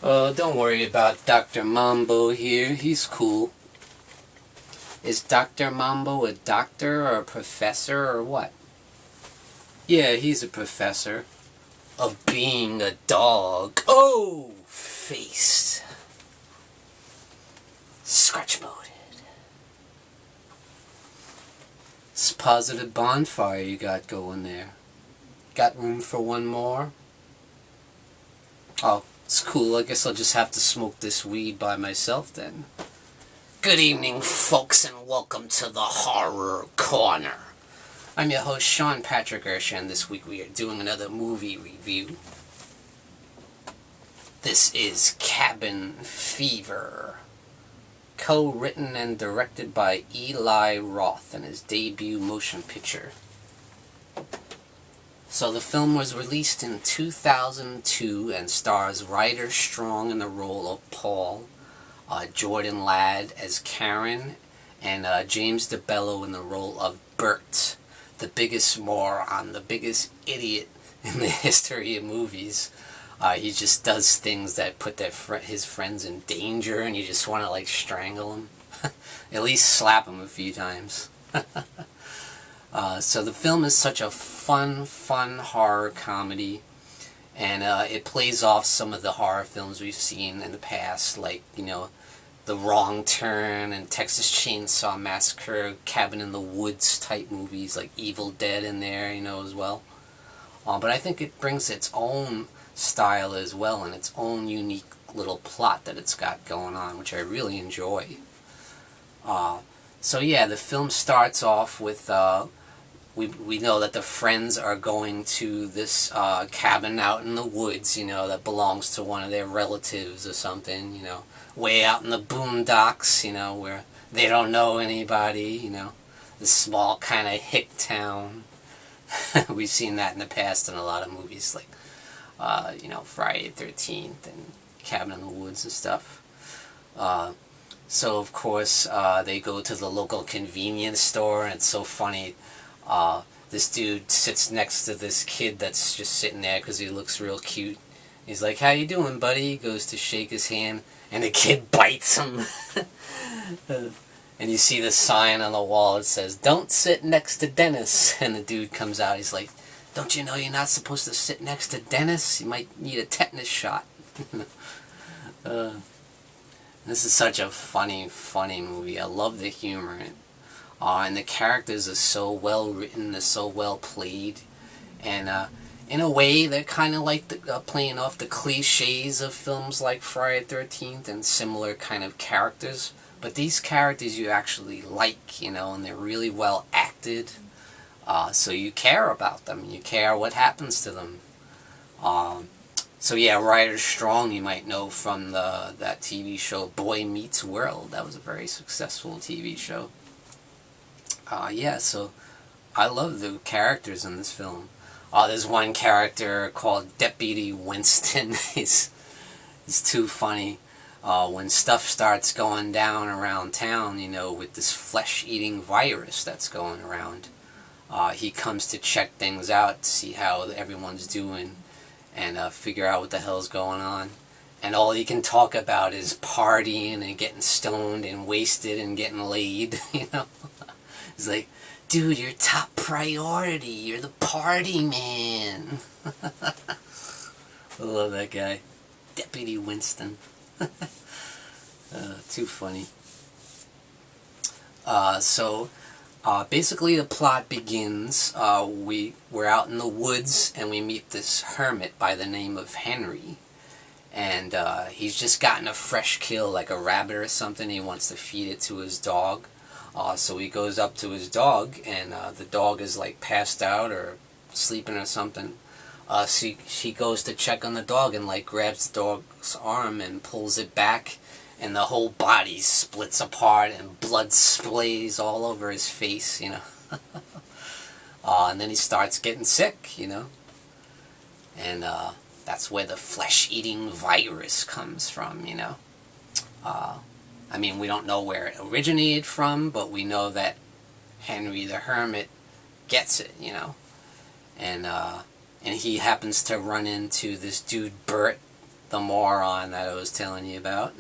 Oh, don't worry about Dr. Mambo here. He's cool. Is Dr. Mambo a doctor or a professor or what? Yeah, he's a professor of being a dog. Oh, face. Scratch mode. It's a positive bonfire you got going there. Got room for one more? Oh, it's cool. I guess I'll just have to smoke this weed by myself then. Good evening, folks, and welcome to the Horror Corner. I'm your host, Sean Patrick Erschen. This week we are doing another movie review. This is Cabin Fever, co-written and directed by Eli Roth in his debut motion picture. So the film was released in 2002 and stars Ryder Strong in the role of Paul, Jordan Ladd as Karen, and James DeBello in the role of Bert, the biggest moron, the biggest idiot in the history of movies. He just does things that put his friends in danger, and you just want to like strangle him. At least slap him a few times. So the film is such a fun horror comedy, and it plays off some of the horror films we've seen in the past, like, you know, The Wrong Turn and Texas Chainsaw Massacre, Cabin in the Woods type movies, like Evil Dead in there, you know, as well. But I think it brings its own style as well, and its own unique little plot that it's got going on, which I really enjoy. So yeah, the film starts off with, we know that the friends are going to this cabin out in the woods, you know, that belongs to one of their relatives or something, you know, way out in the boondocks, you know, where they don't know anybody, you know, this small kind of hick town. We've seen that in the past in a lot of movies, like, you know, Friday the 13th and Cabin in the Woods and stuff. So, of course, they go to the local convenience store, and it's so funny. This dude sits next to this kid that's just sitting there because he looks real cute. He's like, "How you doing, buddy?" He goes to shake his hand, and the kid bites him. And you see the sign on the wall that says, "Don't sit next to Dennis." And the dude comes out, he's like, "Don't you know you're not supposed to sit next to Dennis? You might need a tetanus shot." This is such a funny movie. I love the humor in it. And the characters are so well written, they're so well played. And in a way, they're kind of like playing off the cliches of films like Friday the 13th and similar kind of characters. But these characters you actually like, you know, and they're really well acted. So you care about them. You care what happens to them. So yeah, Ryder Strong you might know from that TV show Boy Meets World. That was a very successful TV show. Yeah, so I love the characters in this film. There's one character called Deputy Winston. He's too funny. When stuff starts going down around town, you know, with this flesh-eating virus that's going around, he comes to check things out, to see how everyone's doing, and figure out what the hell's going on. And all he can talk about is partying and getting stoned and wasted and getting laid, you know. He's like, "Dude, you're top priority. You're the party man." I love that guy. Deputy Winston. Too funny. So basically the plot begins. We're out in the woods and we meet this hermit by the name of Henry. And he's just gotten a fresh kill, like a rabbit or something. He wants to feed it to his dog. So he goes up to his dog, and the dog is like passed out or sleeping or something. So she goes to check on the dog and like grabs the dog's arm and pulls it back, and the whole body splits apart and blood splays all over his face, you know. And then he starts getting sick, you know. And that's where the flesh-eating virus comes from, you know. I mean, we don't know where it originated from, but we know that Henry the Hermit gets it, you know. And he happens to run into this dude, Bert, the moron that I was telling you about.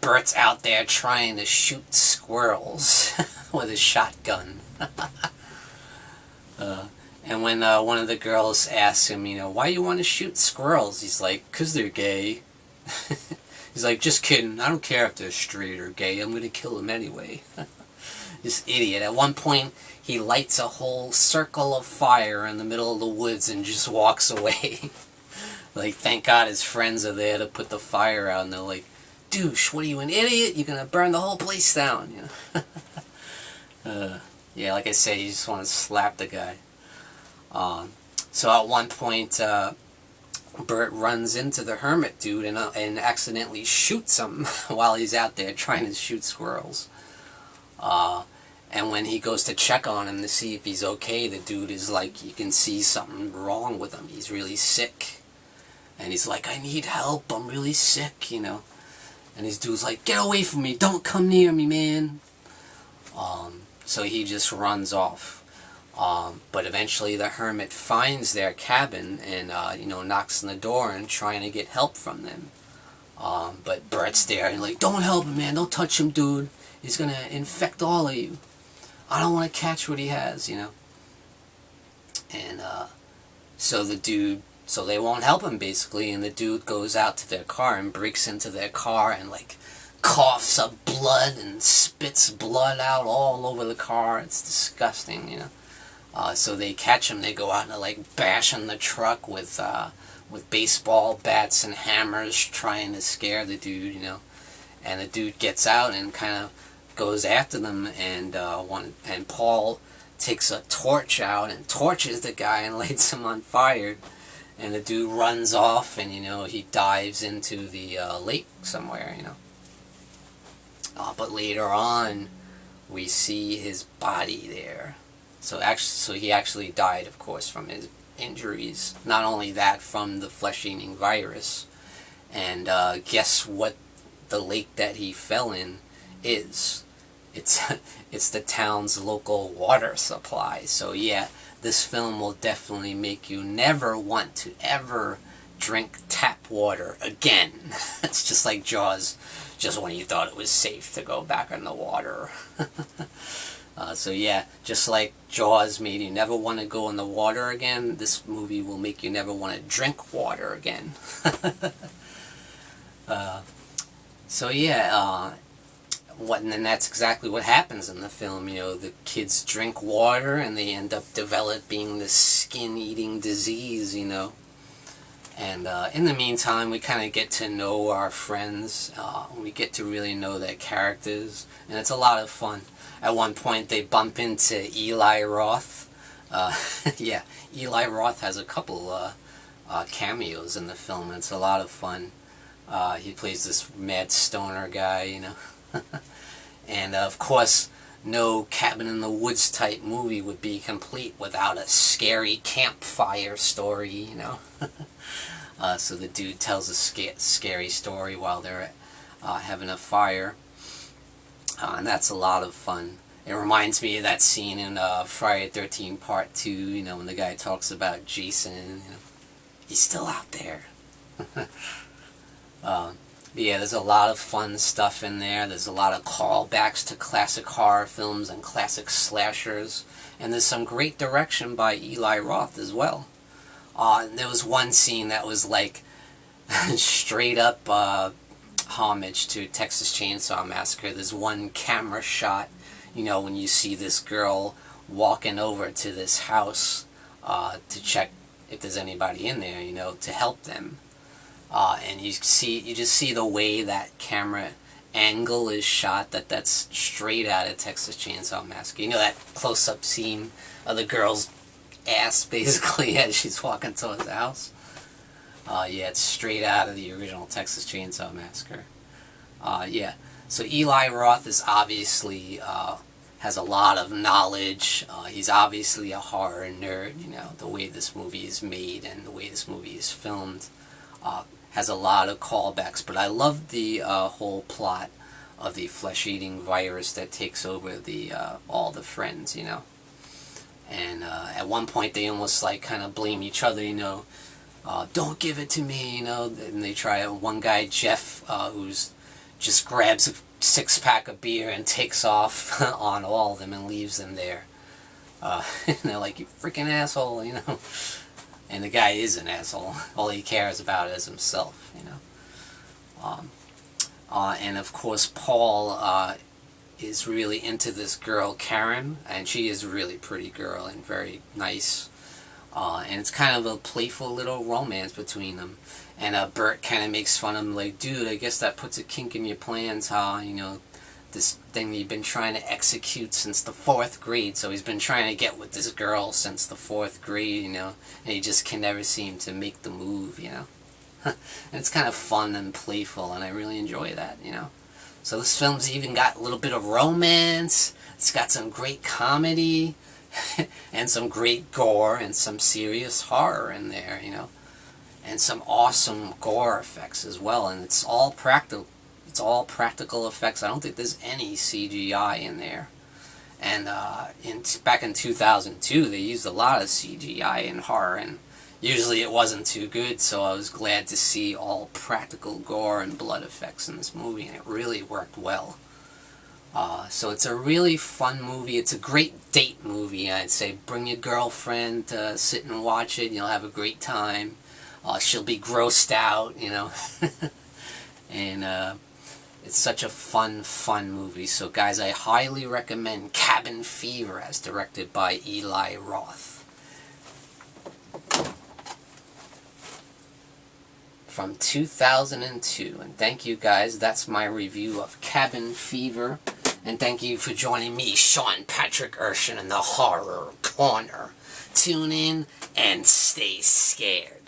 Bert's out there trying to shoot squirrels with a shotgun. And when one of the girls asks him, why you want to shoot squirrels? He's like, 'cause they're gay. He's like, just kidding. I don't care if they're straight or gay. I'm going to kill them anyway. This idiot. At one point, he lights a whole circle of fire in the middle of the woods and just walks away. Like, thank God his friends are there to put the fire out. And they're like, douche, what are you, an idiot? You're going to burn the whole place down. Yeah, like I said, you just want to slap the guy. So at one point, Bert runs into the hermit dude and accidentally shoots him while he's out there trying to shoot squirrels. And when he goes to check on him to see if he's okay, the dude is like, you can see something wrong with him. He's really sick. And he's like, I need help. I'm really sick, And this dude's like, get away from me. Don't come near me, man. So he just runs off. But eventually the hermit finds their cabin and, knocks on the door and trying to get help from them. But Bert's there and like, don't help him, man. Don't touch him, dude. He's going to infect all of you. I don't want to catch what he has, And so they won't help him, basically. And the dude goes out to their car and breaks into their car and, like, coughs up blood and spits blood out all over the car. It's disgusting, So they catch him. They go out and, like, bash in the truck with baseball bats and hammers trying to scare the dude, And the dude gets out and kind of goes after them, and Paul takes a torch out and torches the guy and lights him on fire. And the dude runs off, and he dives into the lake somewhere, But later on, we see his body there. So he actually died, of course, from his injuries. Not only that, from the flesh-eating virus. And guess what the lake that he fell in is? It's the town's local water supply. So yeah, this film will definitely make you never want to ever drink tap water again. It's just like Jaws, just when you thought it was safe to go back in the water. So yeah, just like Jaws made you never want to go in the water again, this movie will make you never want to drink water again. So yeah, and then that's exactly what happens in the film. The kids drink water and they end up developing this skin-eating disease, And in the meantime, we kind of get to know our friends. We get to really know their characters, and it's a lot of fun. At one point, they bump into Eli Roth. Yeah, Eli Roth has a couple cameos in the film, and it's a lot of fun. He plays this mad stoner guy, And of course, no Cabin in the Woods type movie would be complete without a scary campfire story, So the dude tells a scary story while they're having a fire. And that's a lot of fun. It reminds me of that scene in Friday the 13th Part 2, when the guy talks about Jason, he's still out there. Yeah, there's a lot of fun stuff in there. There's a lot of callbacks to classic horror films and classic slashers. And there's some great direction by Eli Roth as well. There was one scene that was like straight up homage to Texas Chainsaw Massacre. There's one camera shot, when you see this girl walking over to this house to check if there's anybody in there, to help them. And you just see the way that camera angle is shot, that's straight out of Texas Chainsaw Massacre. That close-up scene of the girl's ass, basically, as she's walking towards the house? Yeah, it's straight out of the original Texas Chainsaw Massacre. Yeah, so Eli Roth is obviously, has a lot of knowledge. He's obviously a horror nerd, the way this movie is made and the way this movie is filmed. Has a lot of callbacks, but I love the whole plot of the flesh-eating virus that takes over all the friends, And at one point they almost kind of blame each other, don't give it to me, you know. And they try, one guy, Jeff, who's just grabs a 6-pack of beer and takes off on all of them and leaves them there. And they're like, you freaking asshole, you know. And the guy is an asshole. All he cares about is himself, you know. And of course, Paul is really into this girl, Karen, and she is a really pretty girl and very nice. And it's kind of a playful little romance between them. And Bert kind of makes fun of him, like, dude, I guess that puts a kink in your plans, huh? You know, this thing you've been trying to execute since the 4th grade. So he's been trying to get with this girl since the 4th grade, you know, and he just can never seem to make the move, you know. And it's kind of fun and playful, and I really enjoy that, you know. So this film's even got a little bit of romance. It's got some great comedy and some great gore and some serious horror in there, you know. And some awesome gore effects as well, and it's all practical. It's all practical effects. I don't think there's any CGI in there. And back in 2002, they used a lot of CGI in horror, and usually it wasn't too good, so I was glad to see all practical gore and blood effects in this movie, and it really worked well. So it's a really fun movie. It's a great date movie, I'd say. Bring your girlfriend to sit and watch it. You'll have a great time. She'll be grossed out, you know. And it's such a fun movie. So guys, I highly recommend Cabin Fever, as directed by Eli Roth. From 2002. And thank you guys. That's my review of Cabin Fever. And thank you for joining me, Sean Patrick Erschen, in the Horror Corner. Tune in and stay scared.